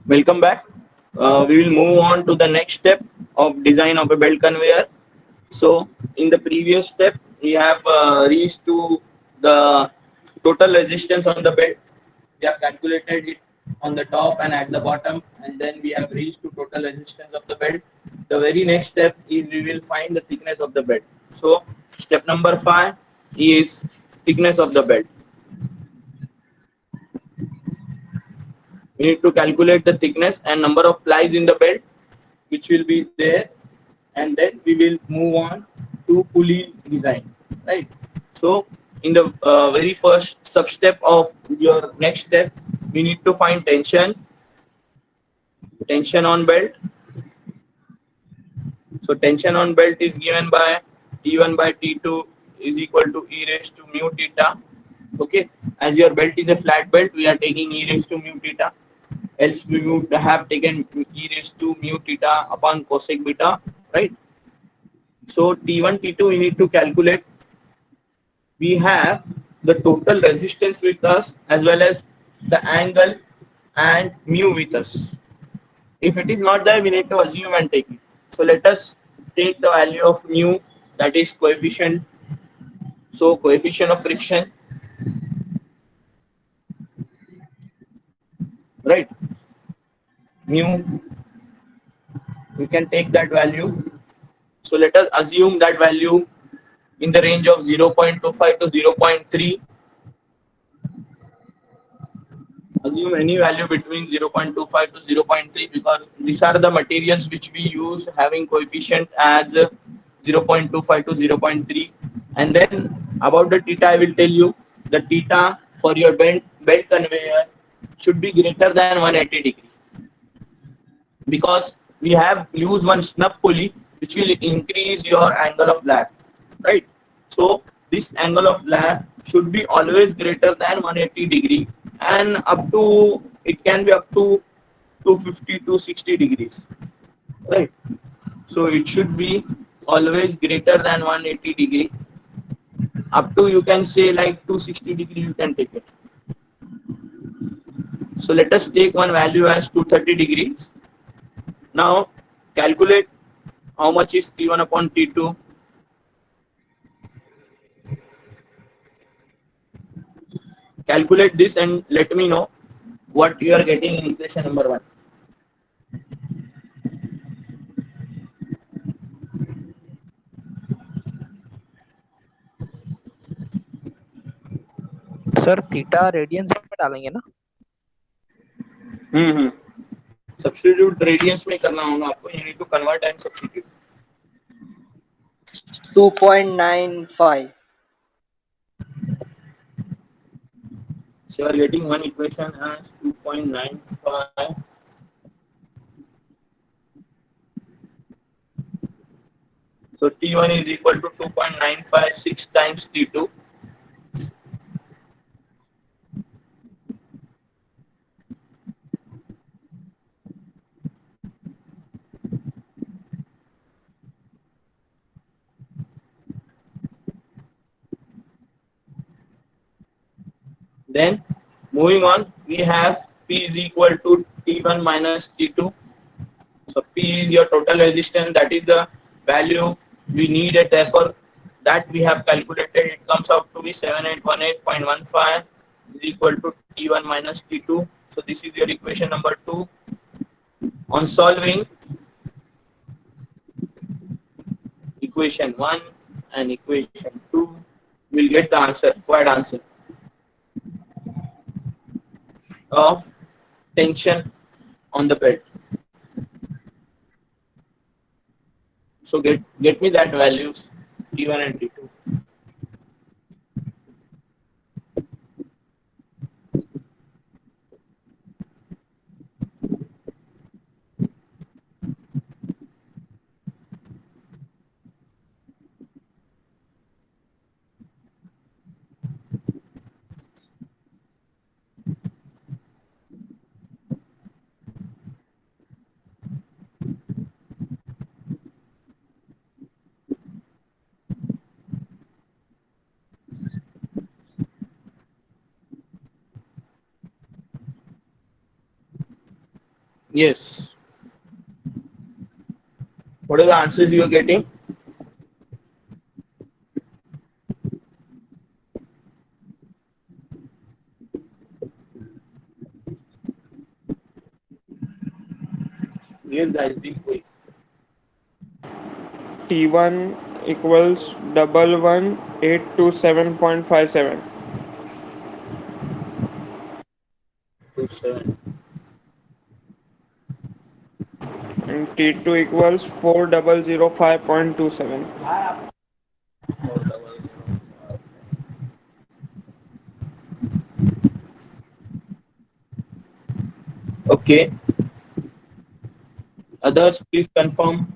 Welcome back. We will move on to the next step of design of a belt conveyor. So, in the previous step, we have reached to the total resistance on the belt. We have calculated it on the top and at the bottom, and then we have reached to total resistance of the belt. The very next step is we will find the thickness of the belt. So, step number 5 is thickness of the belt. We need to calculate the thickness and number of plies in the belt which will be there, and then we will move on to pulley design, right? So in the very first sub step of your next step, we need to find tension on belt. So tension on belt is given by T1 by T2 is equal to e raised to mu theta. Okay, as your belt is a flat belt, we are taking e raised to mu theta. Else we would have taken e raised to mu theta upon cosec beta, right? So T1, T2 we need to calculate. We have the total resistance with us as well as the angle and mu with us. If it is not there, we need to assume and take it. So let us take the value of mu, that is coefficient. So coefficient of friction, right? Mu, we can take that value. So let us assume that value in the range of 0.25 to 0.3. Assume any value between 0.25 to 0.3 because these are the materials which we use having coefficient as 0.25 to 0.3. And then about the theta, I will tell you the theta for your belt conveyor should be greater than 180 degree because we have used one snub pulley which will increase your angle of lap, right? So this angle of lap should be always greater than 180 degree, and up to it can be up to 250 to 60 degrees, right? So it should be always greater than 180 degree. Up to you can say like 260 degree you can take it. So let us take one value as 230 degrees. Now calculate how much is T1 upon T2. Calculate this and let me know what you are getting in equation number 1. Sir theta radians में डालेंगे ना? Substitute radians में करना होगा आपको. You need to convert and substitute. 2.95. So you are getting one equation as 2.95. So T1 is equal to 2.956 times T2. Then moving on, we have P is equal to T1 minus T2. So P is your total resistance, that is the value we need at effort that we have calculated. It comes out to be 7818.15 is equal to T1 minus T2. So this is your equation number 2. On solving equation 1 and equation 2, we'll get the answer, required answer of tension on the bed. So get me that values T1 and T2. Yes. What are the answers you are getting? Yes, guys, be quick. T1 equals 11,827.57 27. and T2 equals 4,005.27. Okay. Others, please confirm.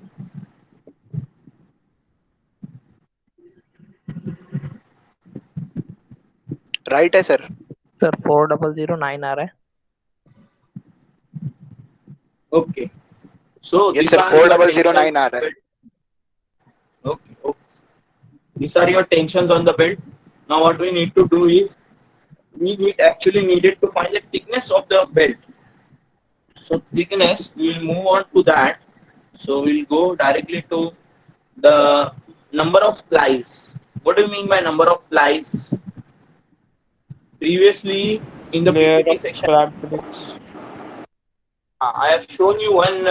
Right है sir. Sir 4009 आ रहा है. Okay. So Yes these sir, are your 4009 tensions. आ रहा है. Okay. Okay. These are your tensions on the belt. Now what we need to do is we actually needed to find the thickness of the belt. So thickness, we will move on to that. So we'll go directly to the number of plies. What do you mean by number of plies? Previously in the Layer PPT of section, fabrics. I have shown you one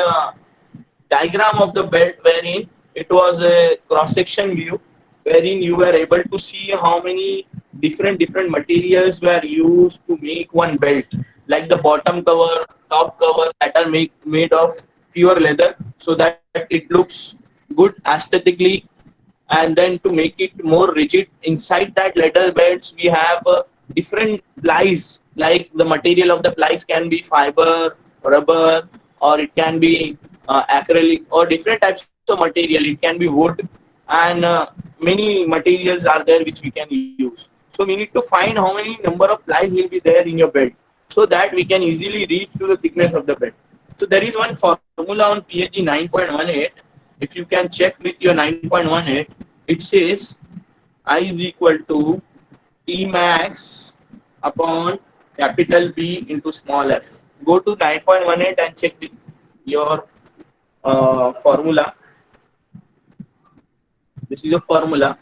diagram of the belt wherein it was a cross-section view wherein you were able to see how many different materials were used to make one belt, like the bottom cover, top cover that are made of pure leather so that it looks good aesthetically, and then to make it more rigid inside that leather belts we have different plies, like the material of the plies can be fiber, rubber, or it can be acrylic or different types of material, it can be wood, and many materials are there which we can use. So we need to find how many number of plies will be there in your belt so that we can easily reach to the thickness of the belt. So there is one formula on PhD 9.18. If you can check with your 9.18, it says I is equal to T max upon capital B into small f. Go to 9.18 and check with your formula. This is a formula,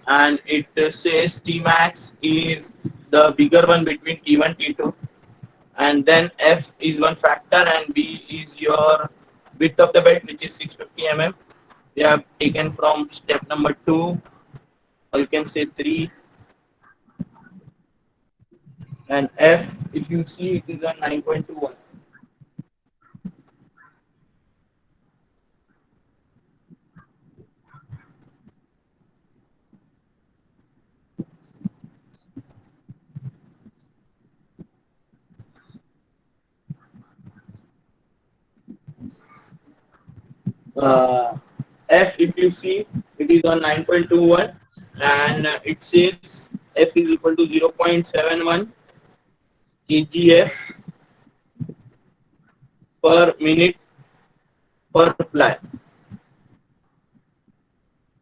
and it says T max is the bigger one between T1 T2, and then F is one factor, and B is your width of the belt, which is 650 mm. They have taken from step number 2, or you can say 3, and F, if you see, it is a 9.21. F, if you see, it is on 9.21, and it says F is equal to 0.71 kgf per minute per ply.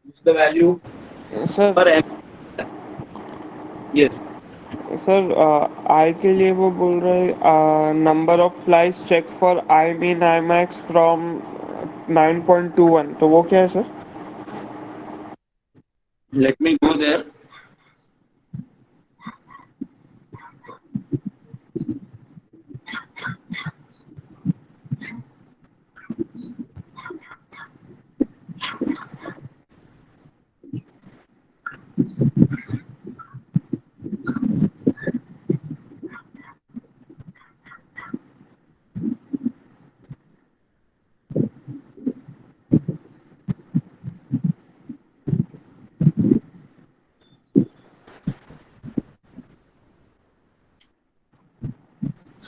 This is the value sir per m. Yes. Sir I के लिए वो बोल रहे number of plies check for I mean I max फ्रॉम 9.21 तो वो क्या है सर? Let me go there.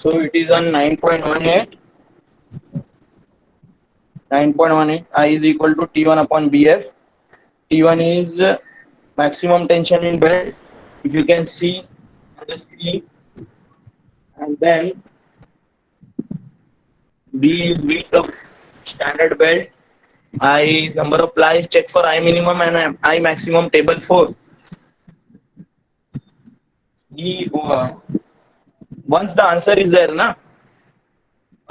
So it is on 9.18. 9.18 I is equal to T1 upon BF. T1 is maximum tension in belt, if you can see on the screen, and then B is width of standard belt. I is number of plies, check for I minimum and I maximum, table 4. Once the answer is there, na,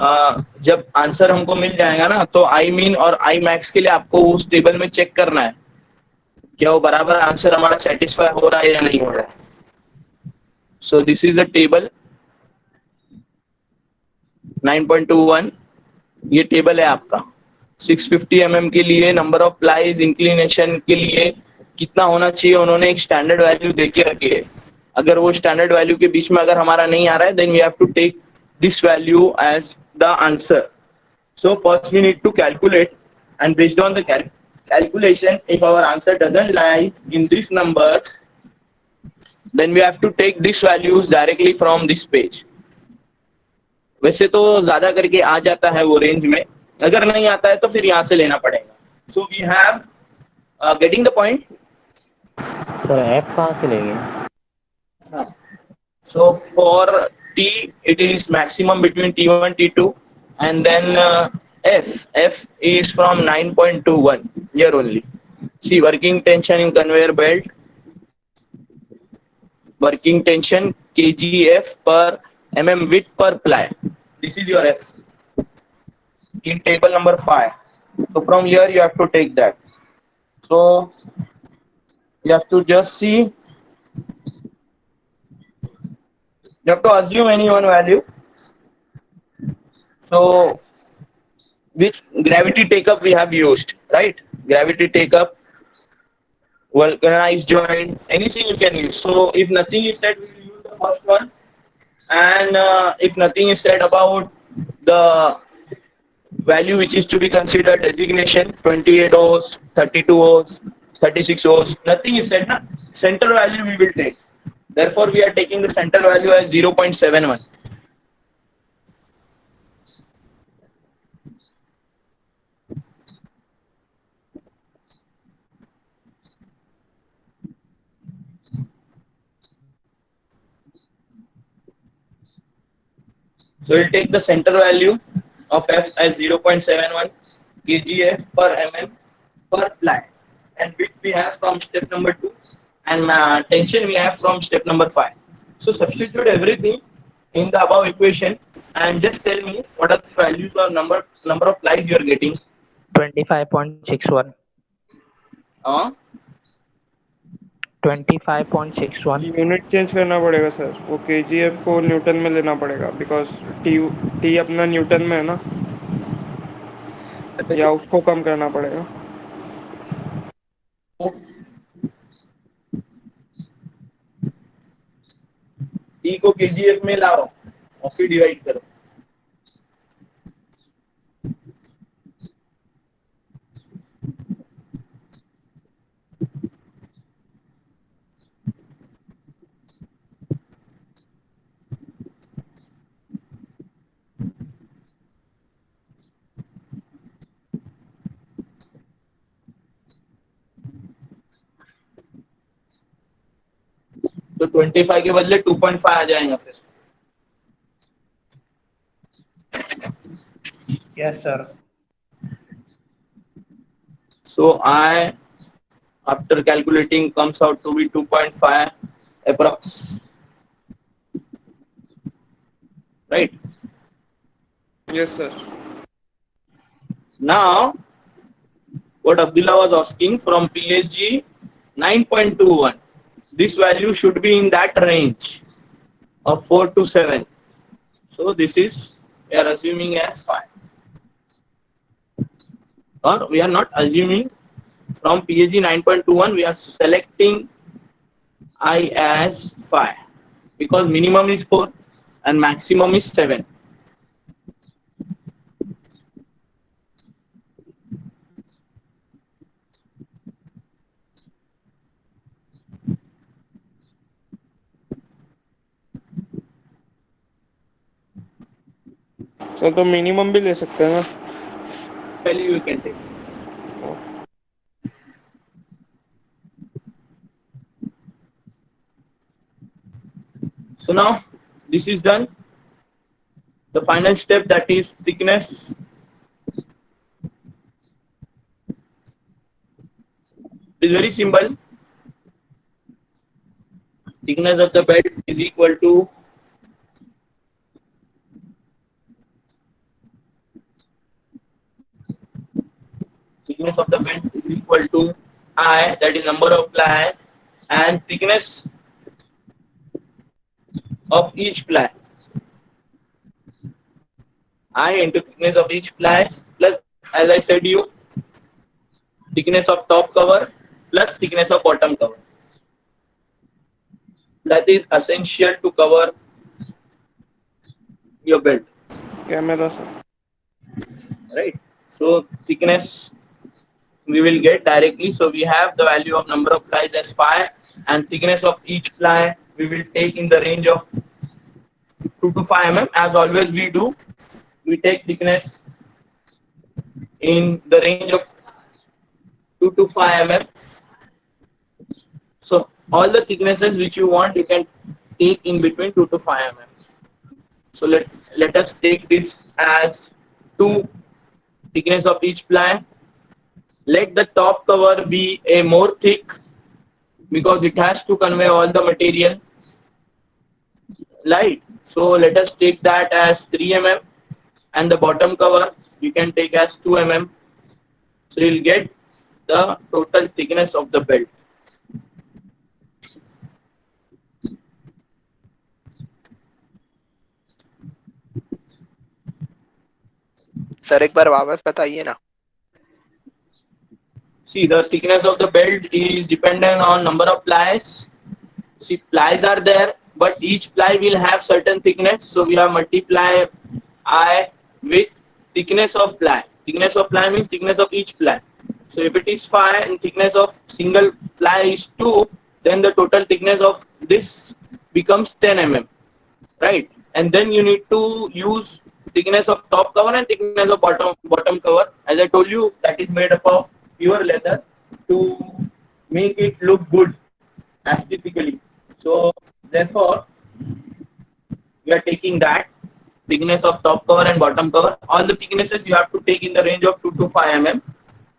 जब answer हमको मिल जाएगा ना, तो I mean और I max के लिए आपको उस टेबल में चेक करना है क्या वो बराबर आंसर हमारा सेटिस्फाई हो रहा है या नहीं हो रहा है. So this is the table 9.21. ये टेबल है आपका. 650 mm के लिए नंबर ऑफ प्लाईज इंक्लिनेशन के लिए कितना होना चाहिए, उन्होंने एक स्टैंडर्ड वैल्यू दे के रखी है. अगर वो स्टैंडर्ड वैल्यू के बीच में अगर हमारा नहीं आ रहा है, then we have to take this value as the answer. So first we need to calculate, and based on the calculation, if our answer doesn't lie in this number, then we have to take these values directly from this page. वैसे तो ज्यादा करके आ जाता है वो range में, अगर नहीं आता है तो फिर यहाँ से लेना पड़ेगा. So we have getting the point. Sir F कहाँ से लेंगे? So for T it is maximum between T1 T2, and then F is from 9.21 here only. See, working tension in conveyor belt, working tension kgf per mm width per ply. This is your F in table number 5. So from here you have to take that. So you have to just see, you have to assume any one value. So which gravity take up we have used, right? Gravity take up, vulcanized joint, anything you can use. So if nothing is said, we will use the first one. And if nothing is said about the value which is to be considered designation, 28 O's, 32 O's, 36 O's, nothing is said, na? Center value we will take. Therefore, we are taking the center value as 0.71. So we'll take the center value of F as 0.71 kgf per mm per ply, and width we have from step number 2, and tension we have from step number 5. So substitute everything in the above equation and just tell me what are the values or number of plies you are getting. 25.61. 25.61. Unit change करना पड़ेगा sir, वो KGF को Newton में लेना पड़ेगा, because T अपना Newton में है ना, या उसको कम करना पड़ेगा. T को kgf में लाओ और फिर डिवाइड करो. तो 25 के बदले 2.5 आ जाएगा फिर. Yes, sir. So I, after calculating, comes out to be 2.5 approx. Right? Yes, sir. Now, what Abdullah was asking from PSG 9.21, this value should be in that range of 4 to 7. So this is, we are assuming as 5. Or we are not assuming, from PSG 9.21, we are selecting I as 5 because minimum is 4 and maximum is 7. Sir तो minimum भी ले सकते हैं ना. Value you can take. So now this is done. The final step, that is thickness. It is very simple. Thickness of the belt is equal to thickness of the belt is equal to I, that is number of plies, and thickness of each ply. I into thickness of each ply plus, as I said you, thickness of top cover plus thickness of bottom cover. That is essential to cover your belt, Camera, sir. right? So thickness we will get directly. So we have the value of number of plies as pi, and thickness of each ply we will take in the range of 2 to 5 mm. As always we do, we take thickness in the range of 2 to 5 mm. So all the thicknesses which you want, you can take in between 2 to 5 mm. So let us take this as 2 thickness of each ply. Let the top cover be a more thick because it has to convey all the material, right? So let us take that as 3 mm, and the bottom cover you can take as 2 mm. So you'll get the total thickness of the belt. Sir एक बार वापस बताइए ना. See, the thickness of the belt is dependent on number of plies. See, plies are there, but each ply will have certain thickness. So we have multiply I with thickness of ply. Thickness of ply means thickness of each ply. So if it is 5 and thickness of single ply is 2, then the total thickness of this becomes 10 mm, right? And then you need to use thickness of top cover and thickness of bottom cover. As I told you, that is made up of pure leather to make it look good aesthetically. So therefore, we are taking that thickness of top cover and bottom cover. All the thicknesses you have to take in the range of 2 to 5 mm.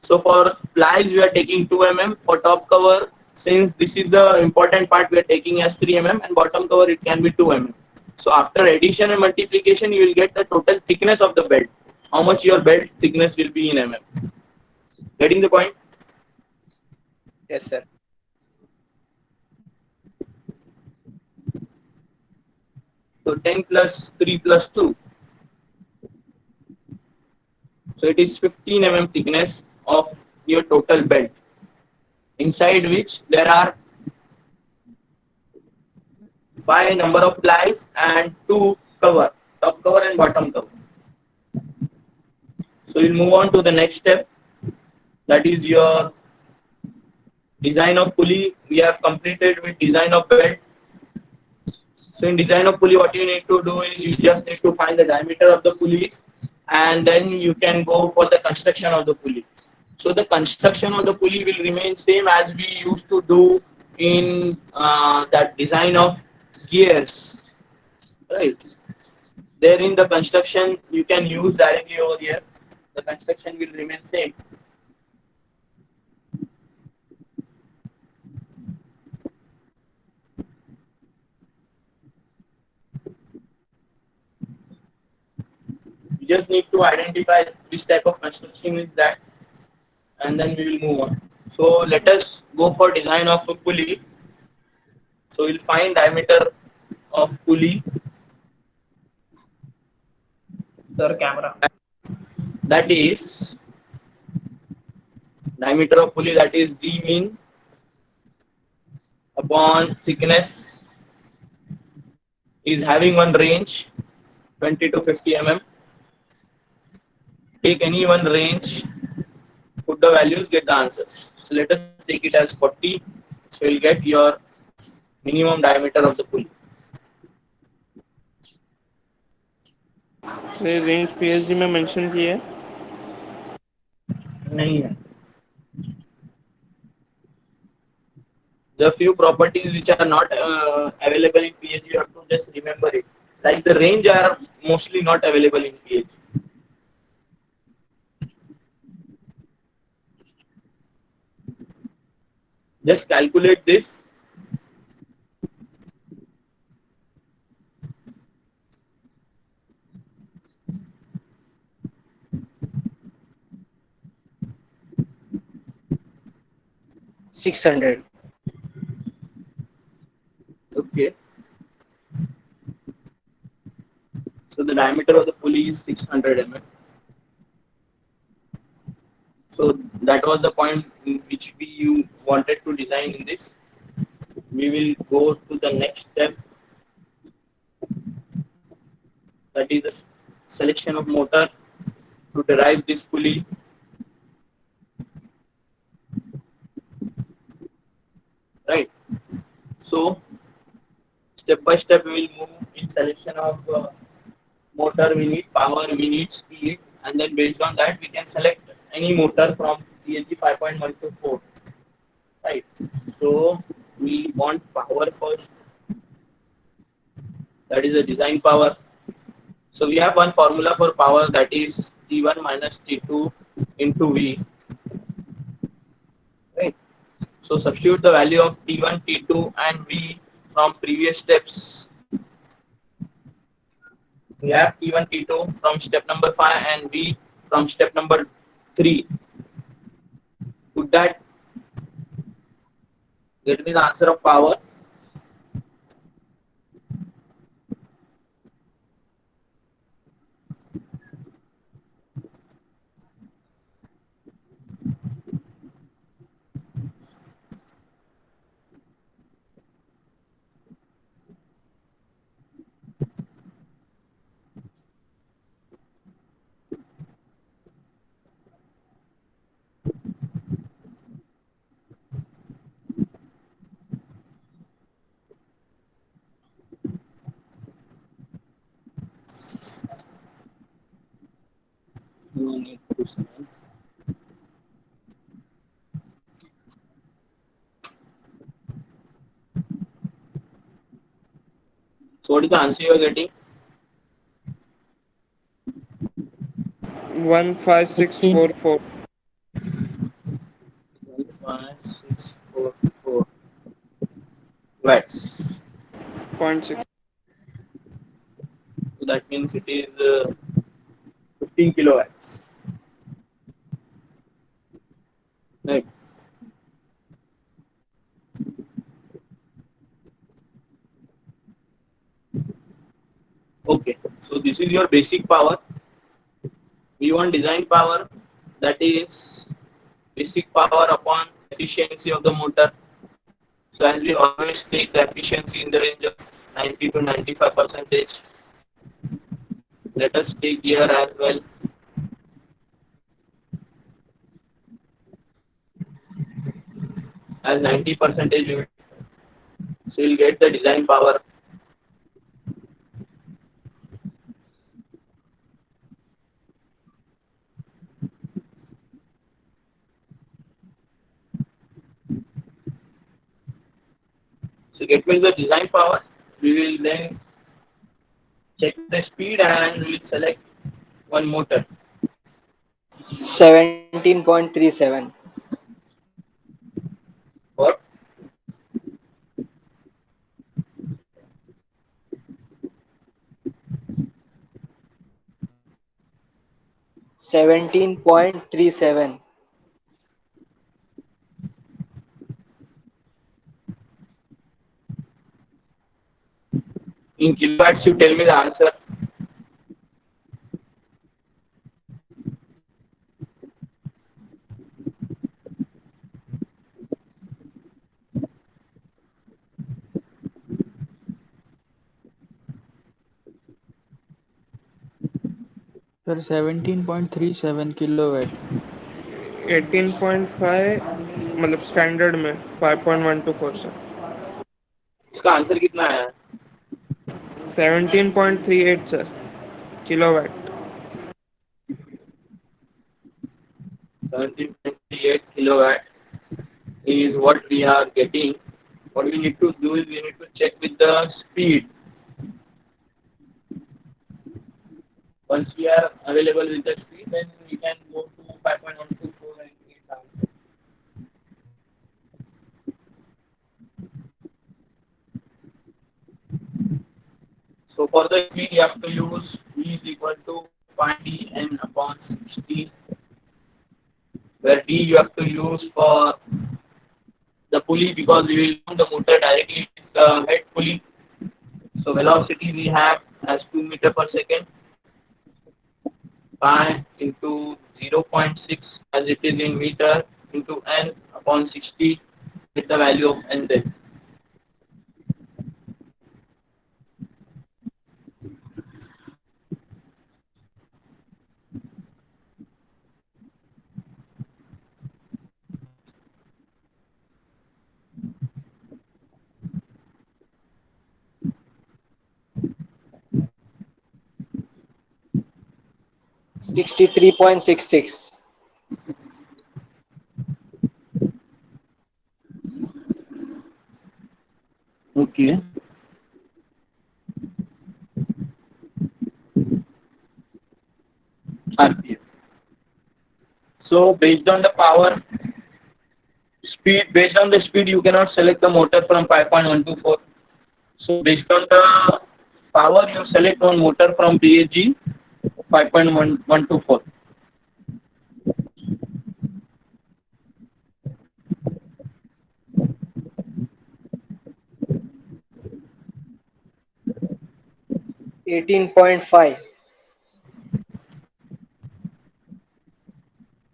So for plies, we are taking 2 mm. For top cover, since this is the important part, we are taking as 3 mm, and bottom cover it can be 2 mm. So after addition and multiplication, you will get the total thickness of the belt. How much your belt thickness will be in mm. Getting the point? Yes, sir. So 10 plus 3 plus 2. So it is 15 mm thickness of your total belt, inside which there are 5 number of plies and 2 cover, top cover and bottom cover. So we'll move on to the next step, that is your design of pulley. We have completed with design of belt. So in design of pulley, what you need to do is you just need to find the diameter of the pulleys, and then you can go for the construction of the pulley. So the construction of the pulley will remain same as we used to do in that design of gears, right? There in the construction you can use directly over here. The construction will remain same. You just need to identify which type of construction is that, and then we will move on. So let us go for design of a pulley. So we'll find diameter of pulley. Sir, camera. That is diameter of pulley, that is D mean upon thickness, is having one range 20 to 50 mm. Take any one range, put the values, get the answers. So let us take it as 40. So you'll get your minimum diameter of the pulley. ये range PhD में mention की है. नहीं है. The few properties which are not available in PhD, you have to just remember it. Like the range are mostly not available in PhD. Just calculate this. 600. Okay. So the diameter of the pulley is 600 mm. So that was the point in which we you wanted to design in this. We will go to the next step, that is the selection of motor to derive this pulley. Right. So step by step we will move in selection of motor. We need power, we need speed, and then based on that we can select any motor from TLG 5.1 to 4. Right. So we want power first. That is the design power. So we have one formula for power, that is T1 minus T2 into V. Right. So substitute the value of T1, T2 and V from previous steps. We have T1, T2 from step number 5 and V from step number 3. Would that get me the answer of power? No need to sign. So what is the answer you are getting? 15644. 15644 watts. 0.6. So that means it is 15 kilowatts. Right. Okay. So this is your basic power. We want design power, that is basic power upon efficiency of the motor. So as we always take the efficiency in the range of 90 to 95 percentage, let us take here as well as 90 percentage unit. So you'll get the design power. So get me the design power. We will then check the speed and we will select one motor. 17.37. What? 17.37. In kilowatts, you tell me the answer. Sir, 17.37 kilowatt. 18.5 मतलब standard में 5.124 से इसका answer कितना है? 17.38 sir kilowatt 17.8 kilowatt is what we are getting. What we need to do is we need to check with the speed. Once we are available with the speed, then we can go to 5.124 and get the answer. So for the speed, you have to use V is equal to 5dn upon 60, where d you have to use for the pulley because we will mount the motor directly with the head pulley. So velocity we have as 2 meter per second, pi into 0.6 as it is in meter into n upon 60 with the value of n there. $63.66. Okay. RPM. So based on the power, speed, based on the speed, you cannot select the motor from 5.124. So based on the power, you select one motor from BAG 5.124. $18.5.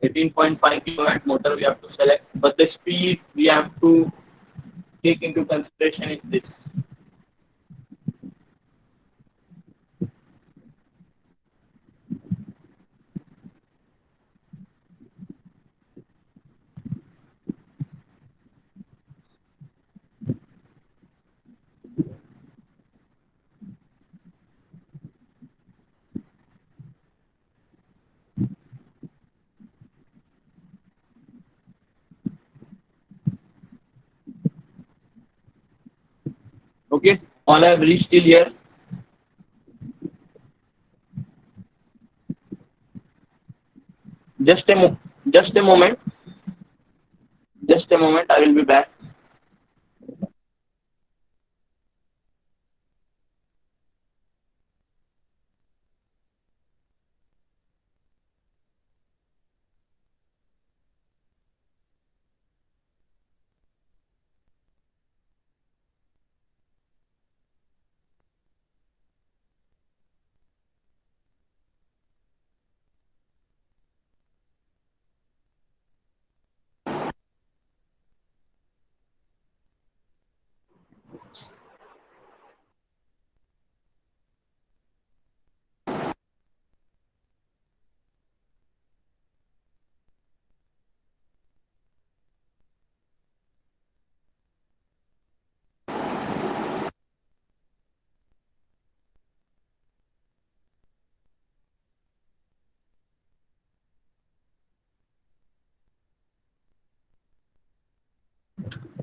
18.5 kilowatt motor we have to select, but the speed we have to take into consideration is this. Okay, all have reached till here. Just a just a moment. Just a moment. I will be back.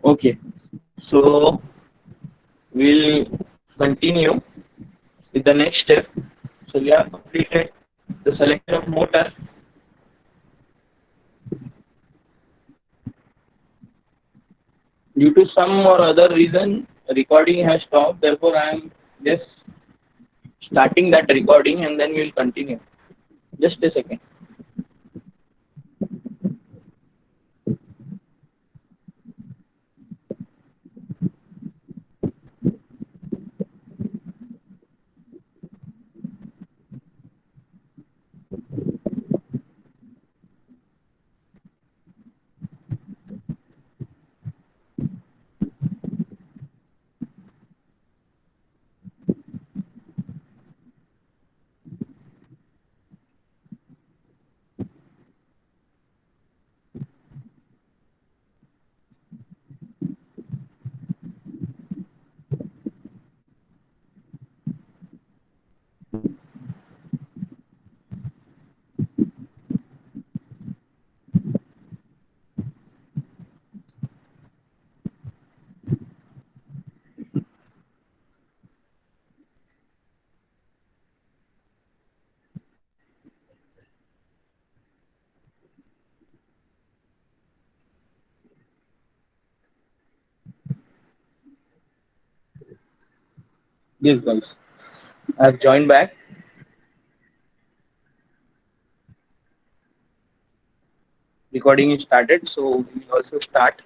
Okay, so we'll continue with the next step. So we have completed the selection of motor. Due to some or other reason, recording has stopped. Therefore, I am just starting that recording and then we'll continue. Just a second. Yes, guys. I've joined back. Recording is started, so we will also start.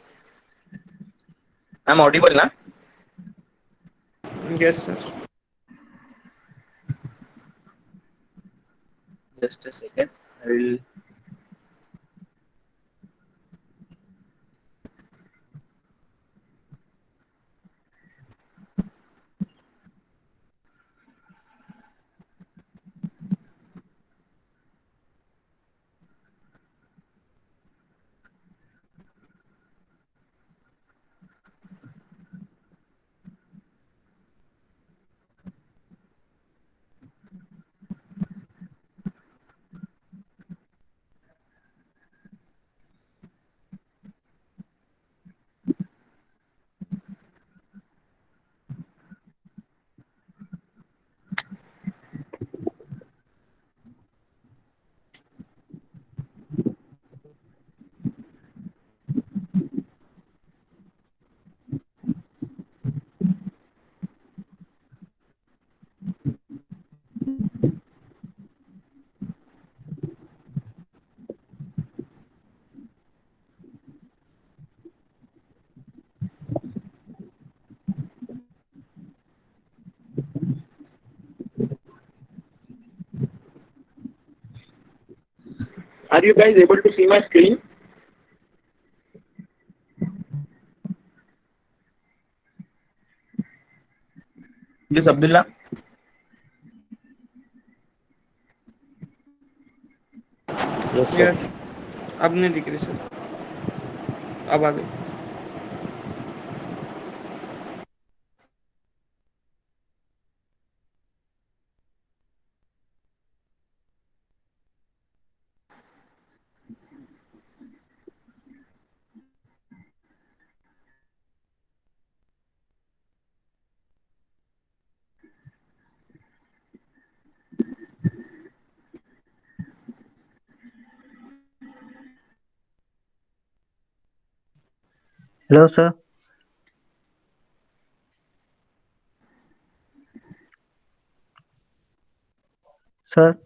I'm audible na? Yes, sir. Just a second. I will. Are you guys able to see my screen? Yes, Abdullah. Yes, sir. Yes. अब नहीं दिख रही sir, अब आ गई. Hello, sir. Sir.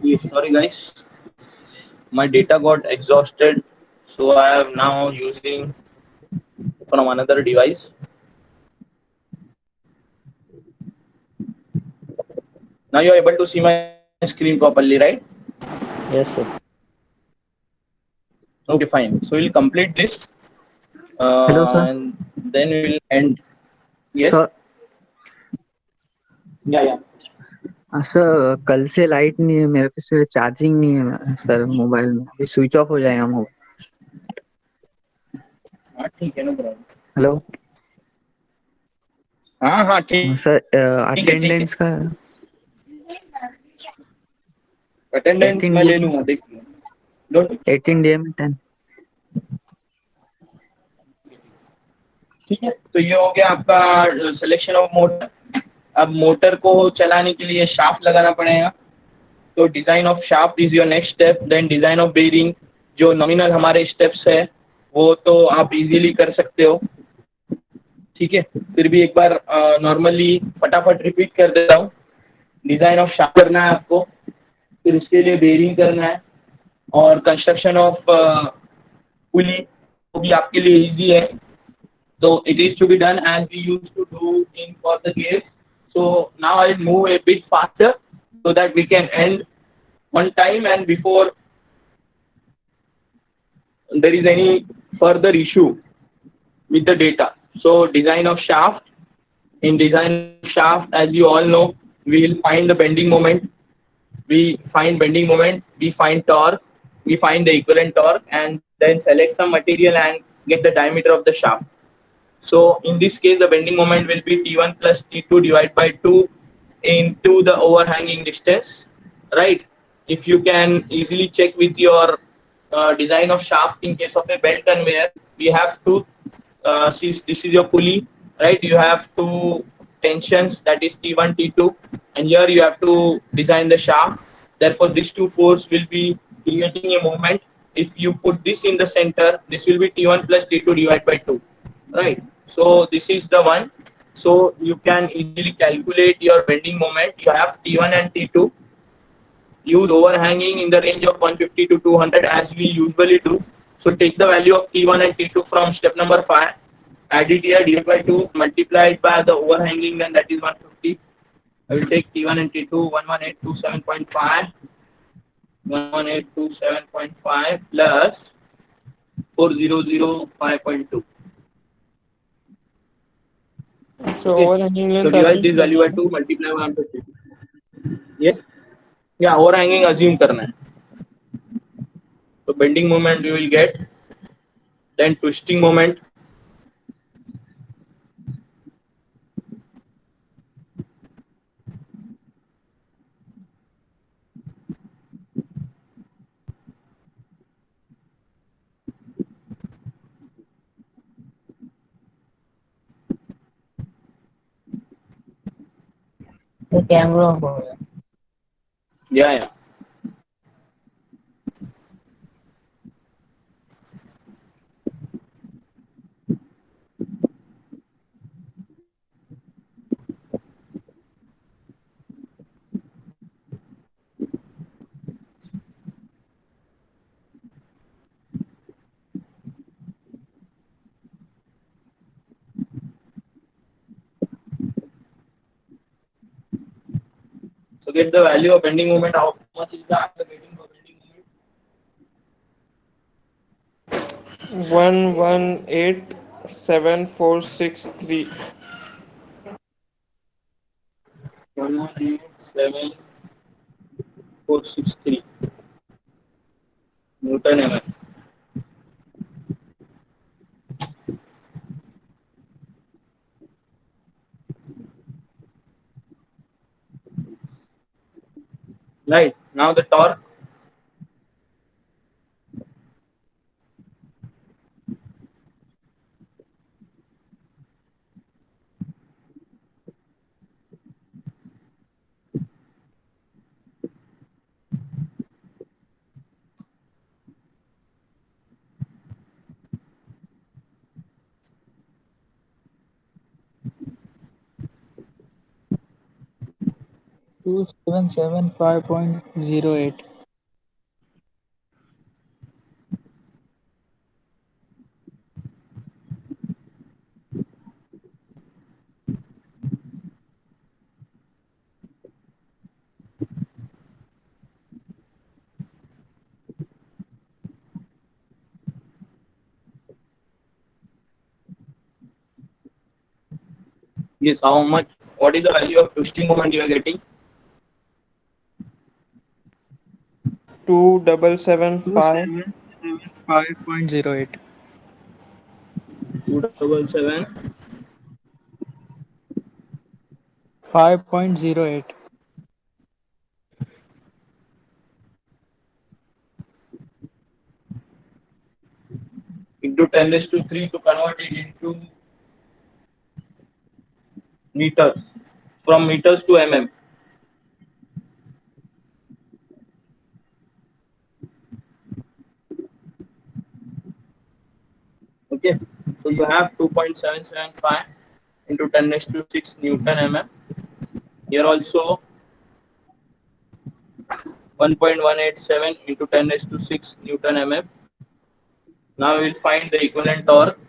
Yes, sorry guys. My data got exhausted, so I am now using from another device. Now you are able to see my screen properly, right? Yes, sir. Okay, fine. So we'll complete this, Hello, sir. and then we'll end. Yes. Sir, Yeah, yeah. Sir कल से light नहीं है मेरे पे, से charging नहीं है sir mobile में, अभी स्विच ऑफ हो जाएगा मोबाइल. हाँ ठीक है, नो प्रॉब्लम. हेलो हाँ हाँ ठीक सर, ठीक है ठीक है. अटेंडेंस का अटेंडेंस 18 मैं डे ले लूंगा, देख लूंगा. 18 डे में 10. ठीक है, तो ये हो गया आपका सिलेक्शन ऑफ मोटर. अब मोटर को चलाने के लिए शाफ्ट लगाना पड़ेगा. तो design of shaft is your next step, then design of bearing, जो नॉमिनल हमारे स्टेप्स है वो तो आप इजीली कर सकते हो, ठीक है। फिर भी एक बार नॉर्मली फटाफट रिपीट कर देता हूँ। डिज़ाइन ऑफ शाफ्ट करना है आपको, फिर उसके लिए बेरिंग करना है, और कंस्ट्रक्शन ऑफ पुली वो भी आपके लिए इजी है। So it is to be done as we used to do in for the gears. So now I'll move a bit faster so that we can end on time and before there is any further issue with the data. So design of shaft. In design of shaft, as you all know, we will find the bending moment. We find bending moment, we find torque, we find the equivalent torque, and then select some material and get the diameter of the shaft. So in this case, the bending moment will be T1 plus T2 divided by 2 into the overhanging distance, right? If you can easily check with your design of shaft in case of a belt conveyor, we have two, this is your pulley, right? You have two tensions, that is T1, T2, and here you have to design the shaft. Therefore, these two force will be creating a moment. If you put this in the center, this will be T1 plus T2 divided by 2, right? So this is the one. So you can easily calculate your bending moment. You have T1 and T2. Use overhanging in the range of 150 to 200 as we usually do. So take the value of T1 and T2 from step number 5. Add it here, divide by 2, multiply it by the overhanging, then that is 150. I will take T1 and T2, 11827.5, 11827.5 plus 4005.2. So Okay. overhanging So length divide this assume value by 2, multiply by 150. Yes? Yeah, overhanging assume करना है. So bending moment we will get, then twisting moment. The camera on हो गया. Yeah. So get the value of bending moment. How much is the after getting for bending moment? 1187,463. 1187463 Newton mm. Right. Now the torque. Two seven seven 5.08. Yes. How much? What is the value of twisting moment you are getting? 2775. 5.08. 277 5.08. into 10 raised to 3 to convert it into meters, from meters to mm. you have 2.775 into 10 raised to 6 Newton mm. Here also 1.187 into 10 raised to 6 Newton mm. Now we will find the equivalent torque.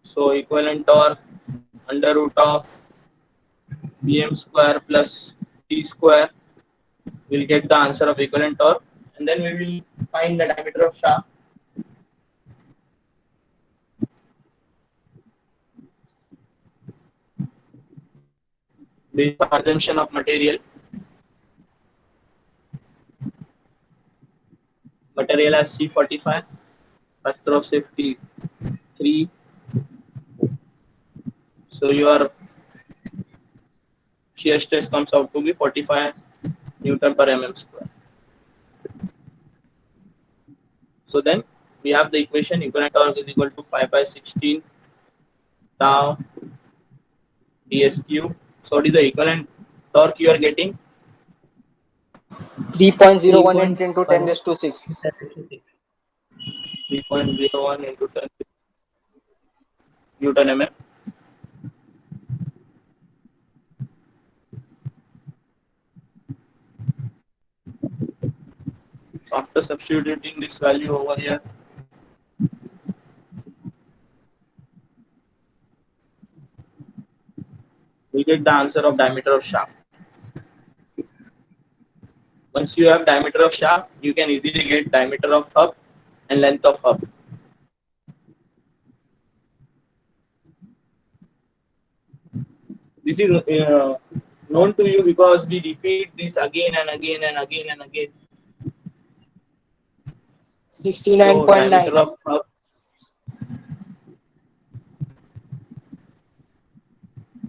So equivalent torque under root of Bm square plus T square. We'll get the answer of equivalent torque, and then we will find the diameter of shaft. Based on assumption of material as C45, factor of safety 3. So your shear stress comes out to be 45 Newton per mm square. So then we have the equation equivalent torque is equal to 5 by 16 tau ds cube. So what is the equivalent torque you are getting? 3.018 into 10 raised to 6. 3.01 into 10 Newton mm. So after substituting this value over here, we get the answer of diameter of shaft. Once you have diameter of shaft, you can easily get diameter of hub and length of hub. This is known to you because we repeat this again and again and again and again. So 69.9. diameter of hub.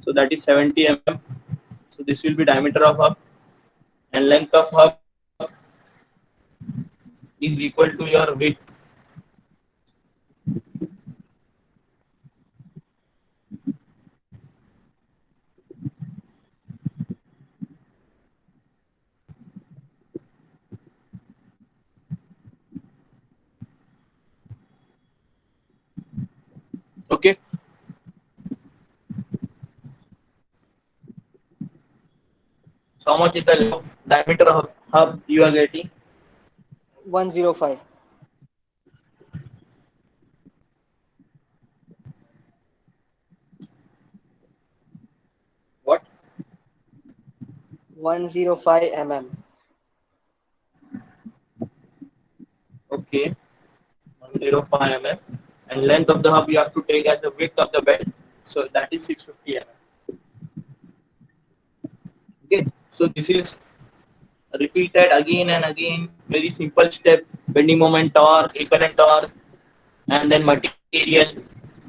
So that is 70 mm. So this will be diameter of hub, and length of hub is equal to your width. Okay. So how much is the diameter of hub you are getting? 105. What? 105 mm. Okay. 105 mm. And length of the hub you have to take as the width of the belt. So that is 650 mm. Okay. So this is repeated again and again. Very simple step: bending moment torque, equivalent torque, and then material,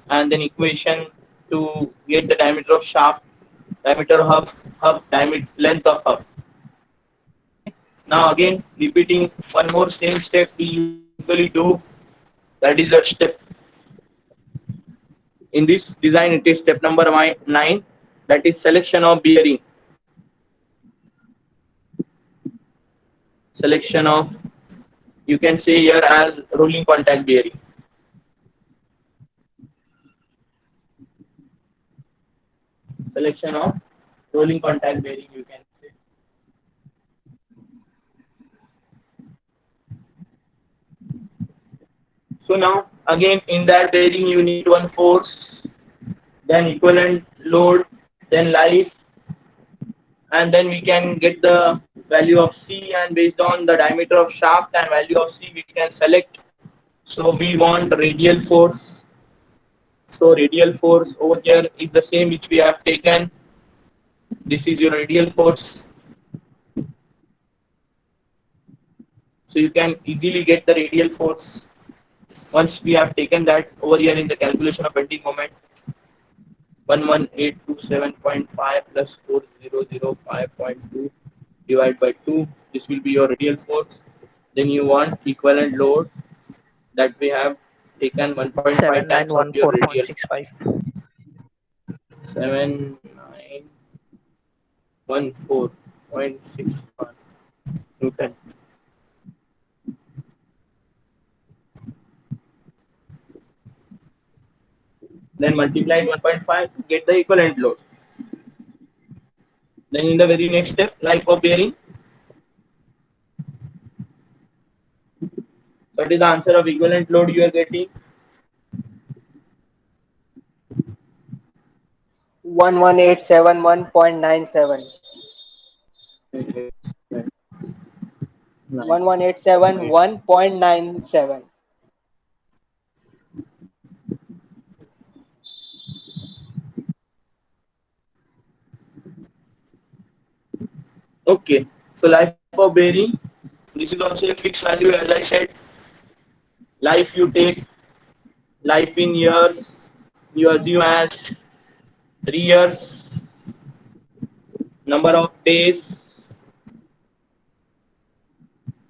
and then equation to get the diameter of shaft, diameter of hub, diameter length of hub. Now again repeating one more same step we usually do. That is a step in this design. It is step number 9. That is selection of bearing. Selection of, you can say here as rolling contact bearing. Selection of rolling contact bearing, you can say. So now again in that bearing you need one force, then equivalent load, then life, and then we can get the value of C, and based on the diameter of shaft and value of C we can select. So we want radial force. So radial force over here is the same which we have taken. This is your radial force. So you can easily get the radial force once we have taken that over here in the calculation of bending moment. 11827.5 plus 4005.2 divided by 2. This will be your radial force. Then you want equivalent load, that we have taken 1.5 times of your radial. 7914.61 Newton. then multiply it 1.5 to get the equivalent load. Then in the very next step, life of bearing. What is the answer of equivalent load you are getting? 11871.97. 11871.97. Okay, so life of bearing, this is also a fixed value as I said. Life you take, life in years, you assume as 3 years, number of days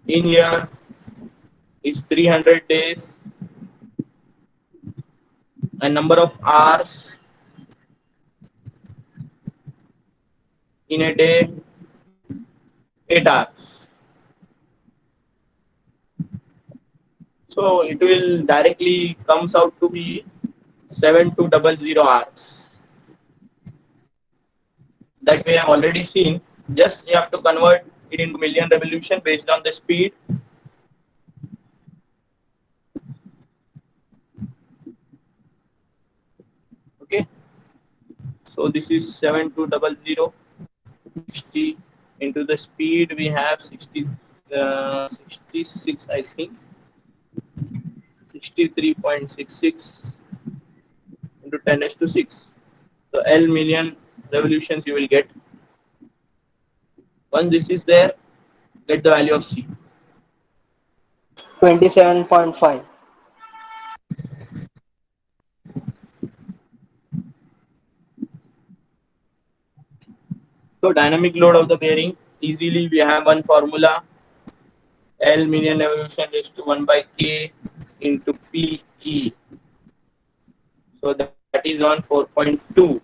in year is 300 days, and number of hours in a day, 8 hours. So it will directly comes out to be 7200 hours. That we have already seen. Just you have to convert it into million revolution based on the speed. Okay. So this is 7200, 60 into the speed we have 66 I think, 63.66 into 10 raised to 6. So L million revolutions you will get. Once this is there, get the value of C. 27.5. So dynamic load of the bearing, easily we have one formula, L million revolution raised to 1 by K into PE. So that is on 4.2.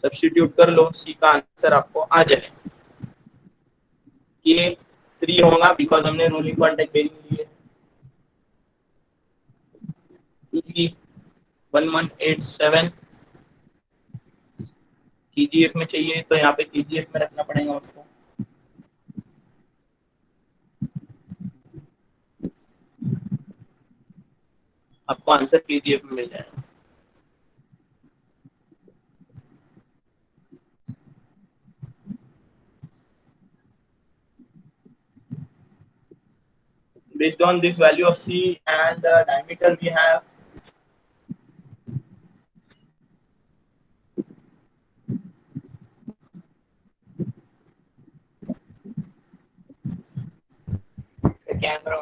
Substitute कर लो, सी का answer आपको आ जाए. के 3 होगा because हमने rolling contact bearing लिए. ई 1187 KGF में चाहिए तो यहाँ पे केजीएफ में रखना पड़ेगा उसको. आपको आंसर केजीएफ में मिल जाएगा. Based on this value of C and the diameter we have,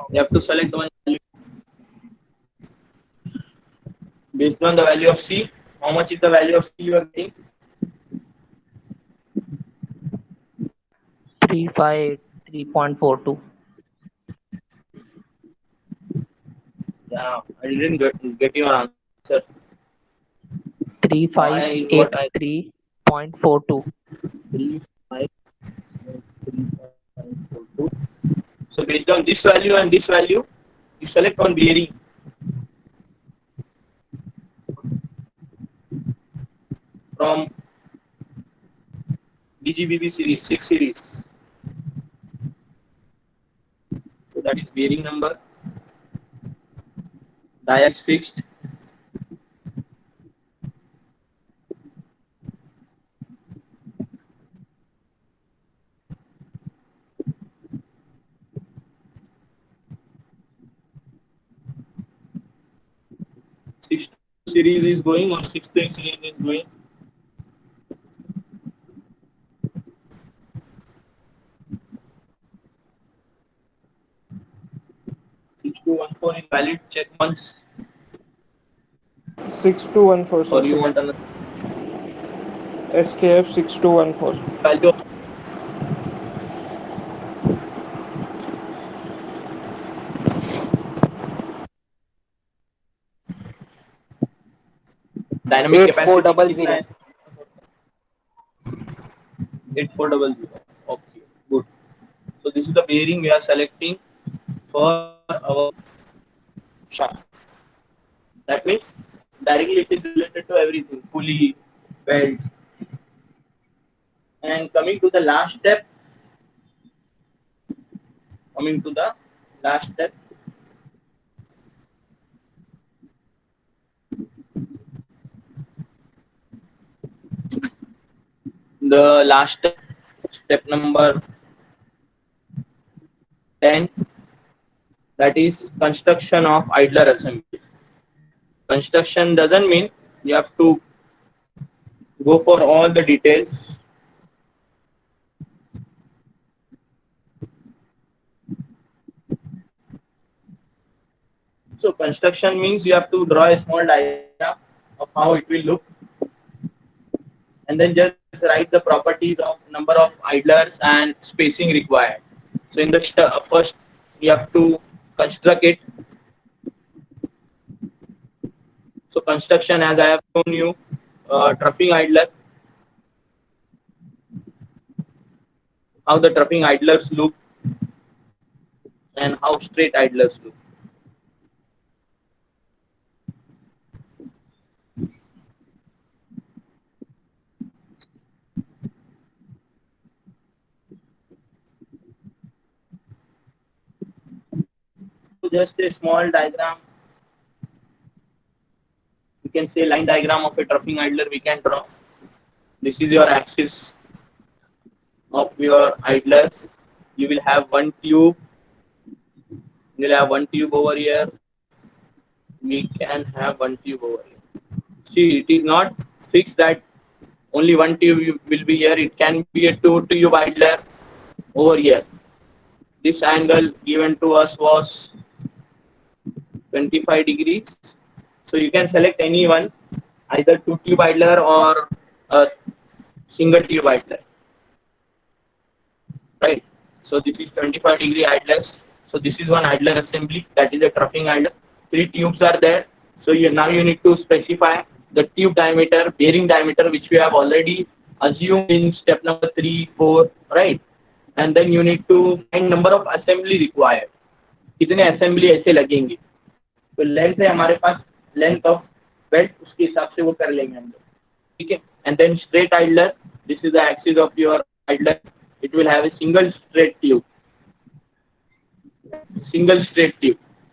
you have to select one value. Based on the value of C, how much is the value of C you are getting? 353.42. Yeah, I didn't get your answer. 3583.42. 353.42. So based on this value and this value, you select on bearing. From DGBB series, 6 series. So that is bearing number. Dia is fixed. Sixth series is going or sixth series is going. Six two one four is valid. Check once. 6214, Or you sir. want another SKF 6214. value of dynamic capacity 8400. 8400. Okay, good. So this is the bearing we are selecting for our shaft. That means directly it is related to everything, pulley, belt. And coming to the last step, the last step, step number 10, that is construction of idler assembly. Construction doesn't mean you have to go for all the details. So construction means you have to draw a small diagram of how it will look, and then just write the properties of number of idlers and spacing required. So in the first, you have to construct it. So construction, as I have shown you, troughing idler, how the troughing idlers look and how straight idlers look. So just a small diagram, you can say line diagram of a troughing idler we can draw. This is your axis of your idler. You will have one tube. You will have one tube over here. We can have one tube over here. See, it is not fixed that only one tube will be here. It can be a two tube idler over here. This angle given to us was 25 degrees. So you can select any one, either two tube idler or a single tube idler. Right. So this is 25 degree idlers. So this is one idler assembly, that is a troughing idler. 3 tubes are there. So now you need to specify the tube diameter, bearing diameter, which we have already assumed in step number 3, 4, right? And then you need to find number of assembly required. कितने assembly ऐसे लगेंगे? तो length है हमारे पास, length of belt, उसके हिसाब से वो कर लेंगे हम लोग, ठीक है? And then straight idler, this is the axis of your idler. It will have a single straight tube,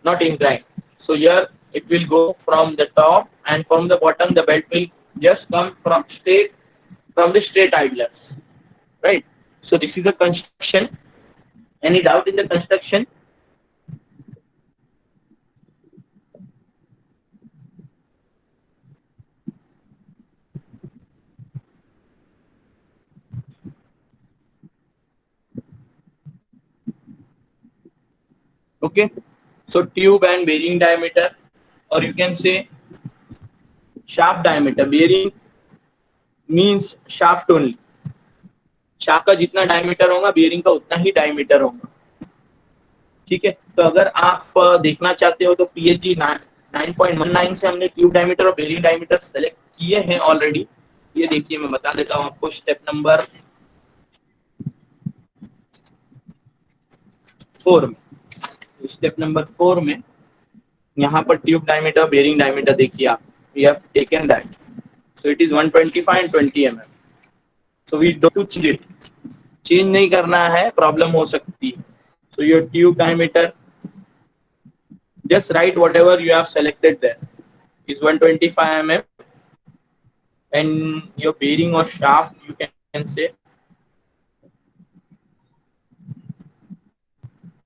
not inclined. So here it will go from the top, and from the bottom the belt will just come from the straight idlers, right? So this is the construction. Any doubt in the construction? Okay, so tube and bearing diameter, or you can say shaft diameter. Bearing means shaft only. Shaft का जितना diameter होगा bearing का उतना ही diameter होगा, ठीक है? तो अगर आप देखना चाहते हो तो पीएचडी 9.19 से हमने ट्यूब डायमीटर और बेयरिंग डायमीटर सेलेक्ट किए हैं ऑलरेडी. ये देखिए, मैं बता देता हूँ आपको. स्टेप नंबर 4 में, स्टेप नंबर 4 में यहाँ पर ट्यूब डायमीटर, बेयरिंग डायमीटर देखिए आप. We have taken that. So it is 125 and 20 mm. So we don't change it. Change नहीं करना है, प्रॉब्लम हो सकती है. So your tube diameter, just write whatever you have selected there, is 125 mm, and your bearing or shaft you can say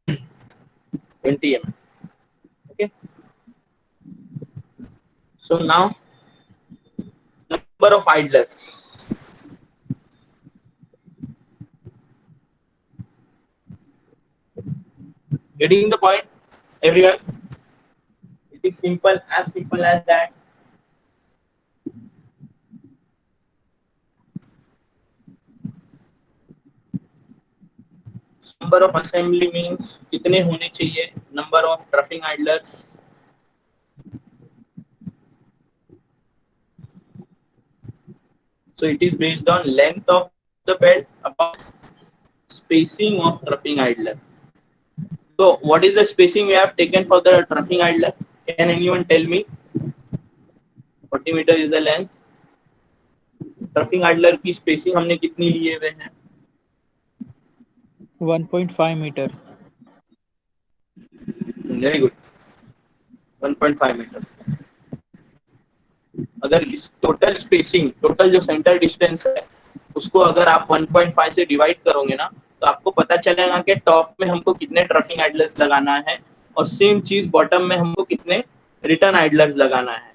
20 mm. Okay. So now number of idlers. Getting the point, everyone? It is simple, as simple as that. Number of assembly means कितने होने चाहिए? Number of troughing idlers. So it is based on length of the belt upon spacing of troughing idler. So what is the spacing we have taken for the troughing idler? Can anyone tell me? 40 metre is the length. Troughing idler की spacing हमने कितनी लिए हुए हैं? 1.5 metre. Very good, 1.5 metre. अगर इस total spacing, total जो centre distance है, उसको अगर आप 1.5 से डिवाइड करोगे ना, तो आपको पता चलेगा कि टॉप में हमको कितने ट्रफिंग आइडलर्स लगाना है और सेम चीज बॉटम में हमको कितने रिटर्न आइडलर्स लगाना है।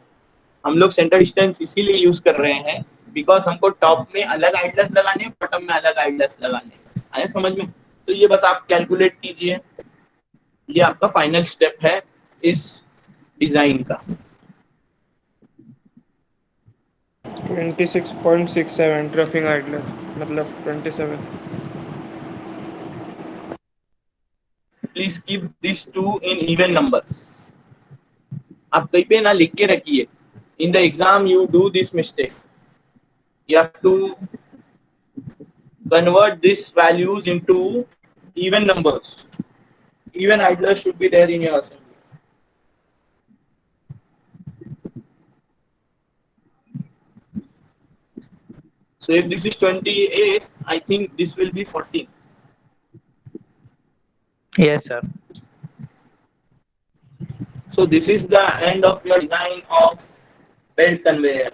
हम लोग सेंटर डिस्टेंस इसीलिए यूज कर रहे हैं बिकॉज हमको टॉप में अलग आइडलर्स लगाने हैं, बॉटम में अलग आइडलर्स लगाने हैं। आया समझ में? तो ये बस आप कैलकुलेट कीजिए, ये आपका फाइनल स्टेप है इस डिजाइन का। 26.67 ट्रफिंग आइडलर मतलब 27। Please keep this to in even numbers. आप कहीं पे ना लिख के रखिए, in the exam you do this mistake, you have to convert these values into even numbers. Even idlers should be there in your assembly. So if this is 28, I think this will be 14. Yes, sir. So this is the end of your design of belt conveyor.